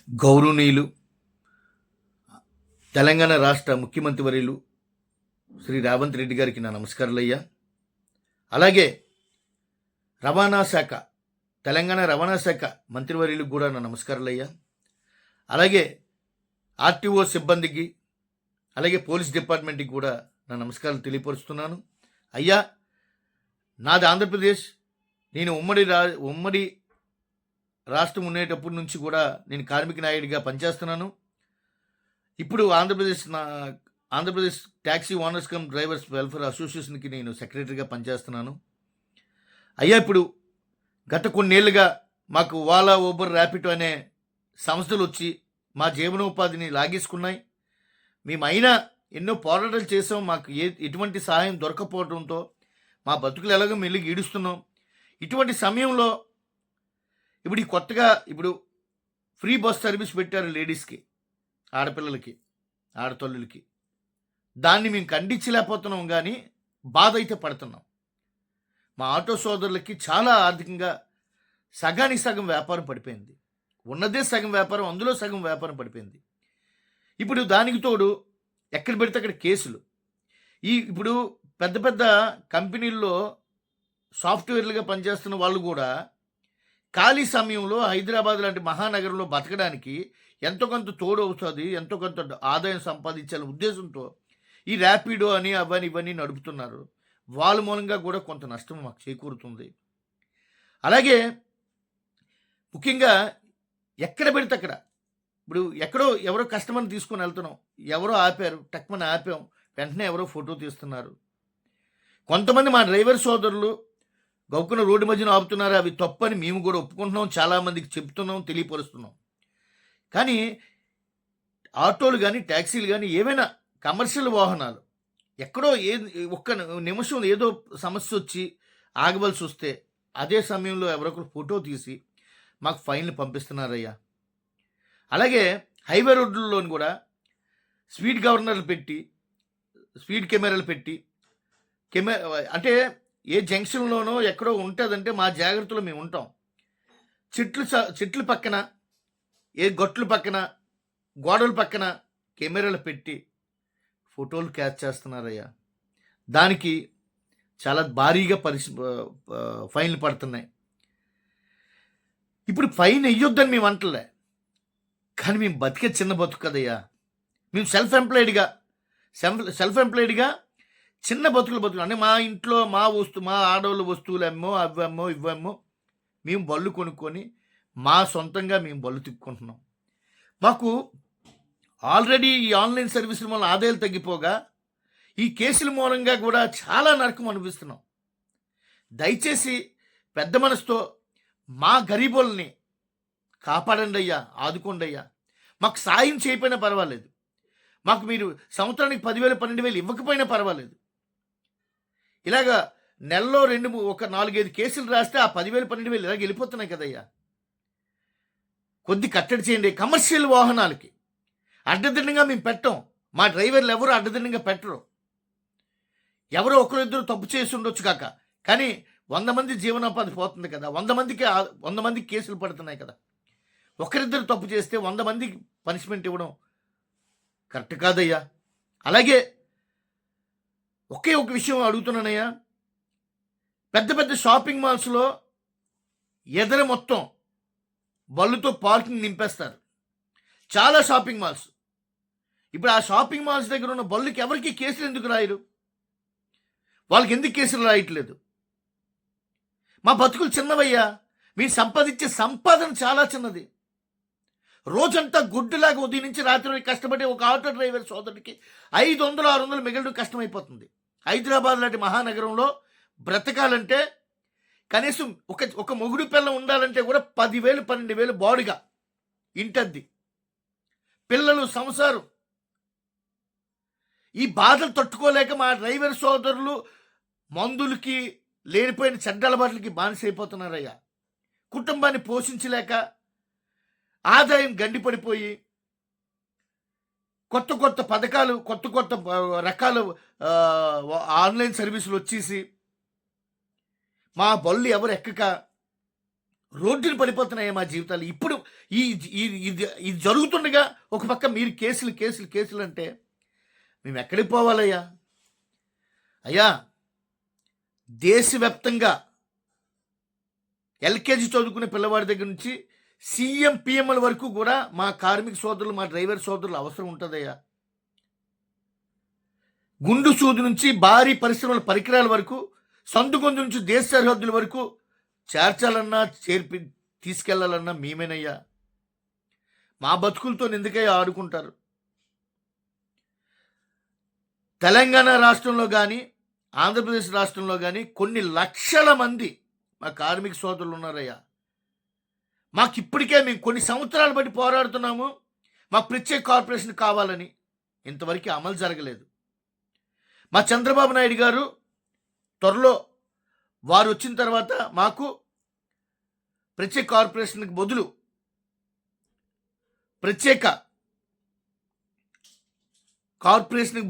గౌరవనీయులు తెలంగాణ రాష్ట్ర ముఖ్యమంత్రి వర్యులు శ్రీ రేవంత్ రెడ్డి గారికి నా నమస్కారాలయ్యా. అలాగే రవాణా శాఖ తెలంగాణ రవాణా శాఖ మంత్రివర్యులకు కూడా నా నమస్కారాలయ్యా. అలాగే ఆర్టీఓ సిబ్బందికి అలాగే పోలీస్ డిపార్ట్మెంట్కి కూడా నా నమస్కారాలు తెలియపరుస్తున్నాను. అయ్యా, నాది ఆంధ్రప్రదేశ్. నేను ఉమ్మడి రాష్ట్రం ఉండేటప్పటి నుంచి కూడా నేను కార్మిక నాయకుడిగా పనిచేస్తున్నాను. ఇప్పుడు Andhra Pradesh taxi owners cum drivers welfare అసోసియేషన్కి నేను సెక్రటరీగా పనిచేస్తున్నాను. అయ్యా, ఇప్పుడు గత కొన్నేళ్లుగా మాకు ఓలా, ఊబర్, ర్యాపిడో అనే సంస్థలు వచ్చి మా జీవనోపాధిని లాగేసుకున్నాయి. మేము అయినా ఎన్నో పోరాటాలు చేసాం. మాకు ఎటువంటి సహాయం దొరకపోవడంతో మా బతుకులు ఎలాగో మెల్లిగి ఈడుస్తున్నాం. ఇటువంటి సమయంలో ఇప్పుడు కొత్తగా ఫ్రీ బస్ సర్వీస్ పెట్టారు లేడీస్కి, ఆడపిల్లలకి, ఆడతల్లులకి. దాన్ని మేము ఖండించలేకపోతున్నాం, కానీ బాధ అయితే పడుతున్నాం. మా ఆటో సోదరులకి చాలా ఆర్థికంగా సగానికి సగం వ్యాపారం పడిపోయింది. ఉన్నదే సగం వ్యాపారం, అందులో సగం వ్యాపారం పడిపోయింది. ఇప్పుడు దానికి తోడు ఎక్కడ పెడితే అక్కడ కేసులు. ఇప్పుడు పెద్ద పెద్ద కంపెనీల్లో సాఫ్ట్వేర్లుగా పనిచేస్తున్న వాళ్ళు కూడా ఖాళీ సమయంలో హైదరాబాద్ లాంటి మహానగరంలో బతకడానికి ఎంతో కొంత తోడు అవుతుంది, ఎంతో కొంత ఆదాయం సంపాదించాలనే ఉద్దేశంతో ఈ ర్యాపిడో అని ఇవన్నీ నడుపుతున్నారు. వాళ్ళ మూలంగా కూడా కొంత నష్టం మాకు చేకూరుతుంది. అలాగే ముఖ్యంగా ఎక్కడ పెడితే అక్కడ ఎక్కడో ఎవరో కస్టమర్ని తీసుకొని వెళ్తున్నాం, ఎవరో ఆపారు, టక్మని ఆపాం, వెంటనే ఎవరో ఫోటో తీస్తున్నారు. కొంతమంది మా డ్రైవర్ సోదరులు గౌకున రోడ్డు మధ్యన ఆపుతున్నారు. అవి తప్పని మేము కూడా ఒప్పుకుంటున్నాం, చాలామందికి చెప్తున్నాం, తెలియపరుస్తున్నాం. కానీ ఆటోలు కానీ ట్యాక్సీలు కానీ ఏవైనా కమర్షియల్ వాహనాలు ఎక్కడో ఒక్క నిమిషం ఏదో సమస్య వచ్చి ఆగవలసి వస్తే అదే సమయంలో ఎవరొకరు ఫోటో తీసి మాకు ఫైన్లు పంపిస్తున్నారయ్యా. అలాగే హైవే రోడ్లలోని కూడా స్పీడ్ గవర్నర్లు పెట్టి, స్పీడ్ కెమెరాలు పెట్టి, అంటే ఏ జంక్షన్లోనో ఎక్కడో ఉంటుందంటే మా జాగ్రత్తలో మేము ఉంటాం. చెట్లు పక్కన, ఏ గొట్లు పక్కన, గోడల పక్కన కెమెరాలు పెట్టి ఫోటోలు క్యాచ్ చేస్తున్నారయ్యా. దానికి చాలా భారీగా ఫైన్లు పడుతున్నాయి. ఇప్పుడు ఫైన్ వెయ్యొద్దని మేము అంటలే, కానీ మేము బతికే చిన్న బతుకు కదయ్యా. మేము సెల్ఫ్ ఎంప్లాయిడ్గా చిన్న బతుకులు అంటే మా ఇంట్లో మా ఆడవాళ్ళ వస్తువులు అమ్మో ఇవ్వమ్మో మేము బళ్ళు కొనుక్కొని మా సొంతంగా మేము బళ్ళు తిప్పుకుంటున్నాం. మాకు ఆల్రెడీ ఈ ఆన్లైన్ సర్వీసుల వల్ల ఆదాయాలు తగ్గిపోగా ఈ కేసుల మూలంగా కూడా చాలా నరకం అనిపిస్తున్నాం. దయచేసి పెద్ద మనసుతో మా గరీబుల్ని కాపాడండి అయ్యా, ఆదుకోండి అయ్యా. మాకు సాయం చేయకపోయినా పర్వాలేదు, మాకు మీరు సంవత్సరానికి 10,000 12,000 ఇవ్వకపోయినా పర్వాలేదు. ఇలాగా నెలలో 4-5 కేసులు రాస్తే ఆ 10,000 12,000 ఇలాగ వెళ్ళిపోతున్నాయి కదయ్యా. కొద్ది కట్టడి చేయండి. కమర్షియల్ వాహనాలకి అడ్డదిడ్డంగా మేము పెట్టాం. మా డ్రైవర్లు ఎవరు అడ్డదిడ్డంగా పెట్టరు. ఎవరో ఒకరిద్దరు తప్పు చేసి ఉండొచ్చు కాక, కానీ 100 మంది జీవనోపాధి పోతుంది కదా, 100 మందికి కేసులు పడుతున్నాయి కదా. ఒకరిద్దరు తప్పు చేస్తే 100 మందికి పనిష్మెంట్ ఇవ్వడం కరెక్ట్ కాదయ్యా. అలాగే ఒక విషయం అడుగుతున్నానయ్యా. పెద్ద పెద్ద షాపింగ్ మాల్స్లో ఎదర మొత్తం బళ్ళుతో పార్కింగ్ నింపేస్తారు. చాలా షాపింగ్ మాల్స్. ఇప్పుడు ఆ షాపింగ్ మాల్స్ దగ్గర ఉన్న బళ్ళుకి ఎవరికి కేసులు ఎందుకు రాయరు? వాళ్ళకి ఎందుకు కేసులు రాయట్లేదు? మా బతుకులు చిన్నవయ్యా. మీరు సంపాదించే సంపాదన చాలా చిన్నది. రోజంతా గుడ్డులాగా ఉదయం నుంచి రాత్రి కష్టపడే ఒక ఆటో డ్రైవర్ సోదరుడికి 500-600 మిగలడం కష్టమైపోతుంది. హైదరాబాద్ లాంటి మహానగరంలో బ్రతకాలంటే కనీసం ఒక మొగుడు పిల్ల ఉండాలంటే కూడా 10,000 12,000 బాడుగా, ఇంటద్ది, పిల్లలు, సంసారం. ఈ బాధలు తట్టుకోలేక మా డ్రైవర్ సోదరులు మందులకి, లేనిపోయిన చెడ్డ అలవాట్లకి బానిసైపోతున్నారయ్యా. కుటుంబాన్ని పోషించలేక ఆదాయం గండిపడిపోయి కొత్త పథకాలు, కొత్త రకాల ఆన్లైన్ సర్వీసులు వచ్చేసి మా బళ్ళు ఎవరు ఎక్కక రోడ్డులు పడిపోతున్నాయి మా జీవితాలు. ఇప్పుడు ఈ ఇది జరుగుతుండగా ఒక పక్క మీరు కేసులు అంటే మేము ఎక్కడికి పోవాలయ్యా? అయ్యా, దేశవ్యాప్తంగా ఎల్కేజీ చదువుకునే పిల్లవాడి దగ్గర నుంచి సీఎం పిఎంల వరకు కూడా మా కార్మిక సోదరులు, మా డ్రైవర్ సోదరులు అవసరం ఉంటుందయ్యా. గుండు సూది నుంచి భారీ పరిశ్రమల పరికరాల వరకు, సందుగొందు నుంచి దేశ సరిహద్దుల వరకు చేర్చాలన్నా తీసుకెళ్లాలన్నా మేమేనయ్యా. మా బతుకులతో ఎందుకయ్యా ఆడుకుంటారు? తెలంగాణ రాష్ట్రంలో కానీ ఆంధ్రప్రదేశ్ రాష్ట్రంలో కానీ కొన్ని లక్షల మంది మా కార్మిక సోదరులు ఉన్నారయ్యా. మాకు ఇప్పటికే మేము కొన్ని సంవత్సరాలు బట్టి పోరాడుతున్నాము, మాకు ప్రత్యేక కార్పొరేషన్ కావాలని. ఇంతవరకు అమలు జరగలేదు. మా చంద్రబాబు నాయుడు గారు త్వరలో వారు వచ్చిన తర్వాత మాకు ప్రత్యేక కార్పొరేషన్కి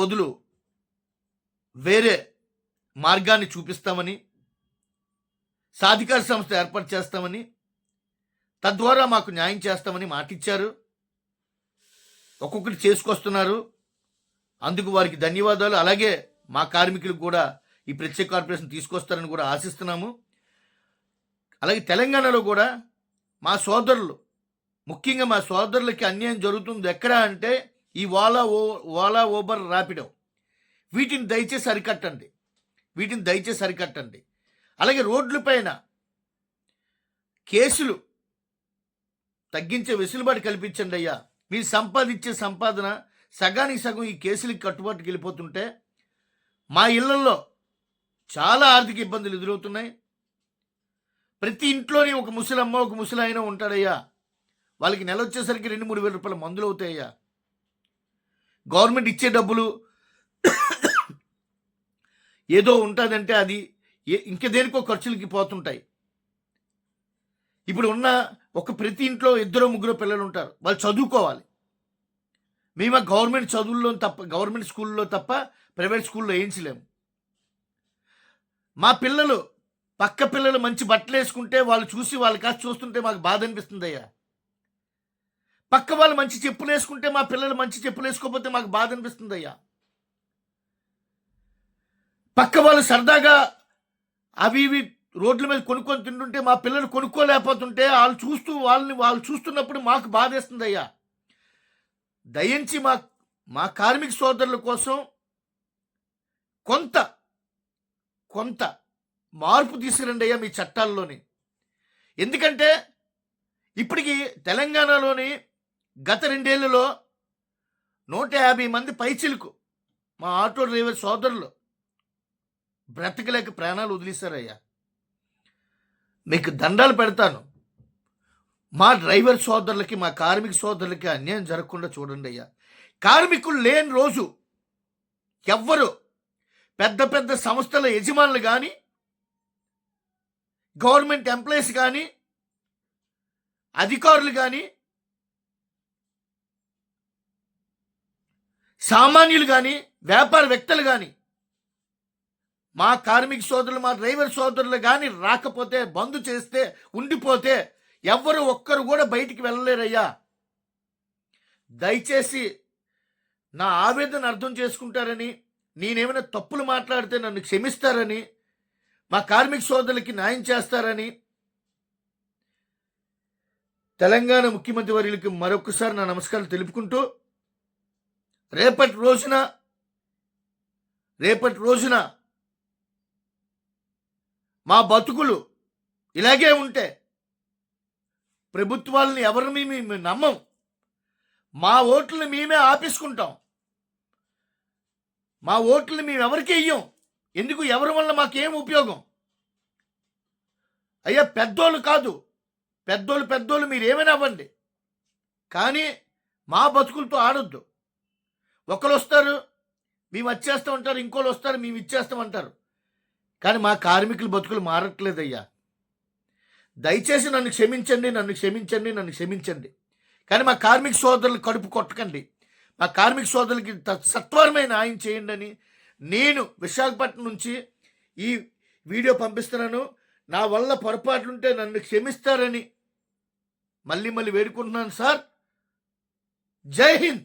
బదులు వేరే మార్గాన్ని చూపిస్తామని, సాధికార సంస్థ ఏర్పాటు చేస్తామని, తద్వారా మాకు న్యాయం చేస్తామని మాటిచ్చారు. ఒక్కొక్కటి చేసుకొస్తున్నారు. అందుకు వారికి ధన్యవాదాలు. అలాగే మా కార్మికులకు కూడా ఈ ప్రత్యేక కార్పొరేషన్ తీసుకొస్తారని కూడా ఆశిస్తున్నాము. అలాగే తెలంగాణలో కూడా మా సోదరులు, ముఖ్యంగా మా సోదరులకి అన్యాయం జరుగుతుంది ఎక్కడ అంటే ఈ ఓలా ఊబర్ ర్యాపిడో, వీటిని దయచేసి అరికట్టండి. అలాగే రోడ్లపైన కేసులు తగ్గించే వెసులుబాటు కల్పించండి అయ్యా. మీరు సంపాదించే సంపాదన సగానికి సగం ఈ కేసులకి కట్టుబాటుకి వెళ్ళిపోతుంటే మా ఇళ్లలో చాలా ఆర్థిక ఇబ్బందులు ఎదురవుతున్నాయి. ప్రతి ఇంట్లోని ఒక ముసలమ్మ, ఒక ముసలాయన ఉంటాడయ్యా. వాళ్ళకి నెల వచ్చేసరికి 2-3 వేల రూపాయల మందులు అవుతాయ్యా. గవర్నమెంట్ ఇచ్చే డబ్బులు ఏదో ఉంటుందంటే అది ఇంక దేనికో ఖర్చులకి పోతుంటాయి. ఇప్పుడు ఉన్న ప్రతి ఇంట్లో 2-3 పిల్లలు ఉంటారు. వాళ్ళు చదువుకోవాలి. మేము గవర్నమెంట్ స్కూల్లో తప్ప ప్రైవేట్ స్కూల్లో వేయించలేము. మా పిల్లలు, పక్క పిల్లలు మంచి బట్టలు వేసుకుంటే వాళ్ళు చూసి వాళ్ళ కాస్త చూస్తుంటే మాకు బాధ అనిపిస్తుంది అయ్యా. పక్క వాళ్ళు మంచి చెప్పులు వేసుకుంటే మా పిల్లలు మంచి చెప్పులు వేసుకోకపోతే మాకు బాధ అనిపిస్తుంది అయ్యా. పక్క వాళ్ళు సరదాగా అవి ఇవి రోడ్ల మీద కొనుక్కొని తింటుంటే మా పిల్లలు కొనుక్కోలేకపోతుంటే వాళ్ళు చూస్తున్నప్పుడు మాకు బాధేస్తుంది అయ్యా. దయించి మా కార్మిక సోదరుల కోసం కొంత మార్పు తీసుకురండి అయ్యా మీ చట్టాల్లోని. ఎందుకంటే ఇప్పటికీ తెలంగాణలోని గత 2 ఏళ్లలో 150 మంది పైచిలకు మా ఆటో డ్రైవర్ సోదరులు బ్రతకలేక ప్రాణాలు వదిలేశారయ్యా. మీకు దండాలు పెడతాను. మా డ్రైవర్ సోదరులకి, మా కార్మిక సోదరులకి అన్యాయం జరగకుండా చూడండి అయ్యా. కార్మికులు లేని రోజు ఎవ్వరు, పెద్ద సంస్థల యజమానులు కానీ, గవర్నమెంట్ ఎంప్లాయీస్ కానీ, అధికారులు కానీ, సామాన్యులు కానీ, వ్యాపారవేత్తలు కానీ, మా కార్మిక సోదరులు, మా డ్రైవర్ సోదరులు కానీ రాకపోతే, బంద్ చేస్తే, ఉండిపోతే ఎవ్వరు ఒక్కరు కూడా బయటికి వెళ్ళలేరయ్యా. దయచేసి నా ఆవేదన అర్థం చేసుకుంటారని, నేనేమైనా తప్పులు మాట్లాడితే నన్ను క్షమిస్తారని, మా కార్మిక సోదరులకి న్యాయం చేస్తారని తెలంగాణ ముఖ్యమంత్రి వర్యులకి మరొకసారి నా నమస్కారాలు తెలుపుకుంటూ, రేపటి రోజున మా బతుకులు ఇలాగే ఉంటే ప్రభుత్వాలని ఎవరిని మేము నమ్మం. మా ఓట్లను మేమే ఆపేసుకుంటాం. మా ఓట్లను మేము ఎవరికి ఇయ్యం. ఎందుకు? ఎవరి వల్ల మాకేం ఉపయోగం? అయ్యా, పెద్దోళ్ళు కాదు, పెద్దోళ్ళు మీరు ఏమైనా అవ్వండి, కానీ మా బతుకులతో ఆడొద్దు. ఒకరు వస్తారు మేము వచ్చేస్తామంటారు, ఇంకోళ్ళు వస్తారు మేము ఇచ్చేస్తామంటారు, కానీ మా కార్మికుల బతుకులు మారట్లేదయ్యా. దయచేసి నన్ను క్షమించండి. కానీ మా కార్మిక సోదరులు కడుపు కొట్టకండి. మా కార్మిక సోదరులకి సత్వరమైన న్యాయం చేయండి అని నేను విశాఖపట్నం నుంచి ఈ వీడియో పంపిస్తున్నాను. నా వల్ల పొరపాట్లుంటే నన్ను క్షమిస్తారని మళ్ళీ వేడుకుంటున్నాను సార్. జై హింద్.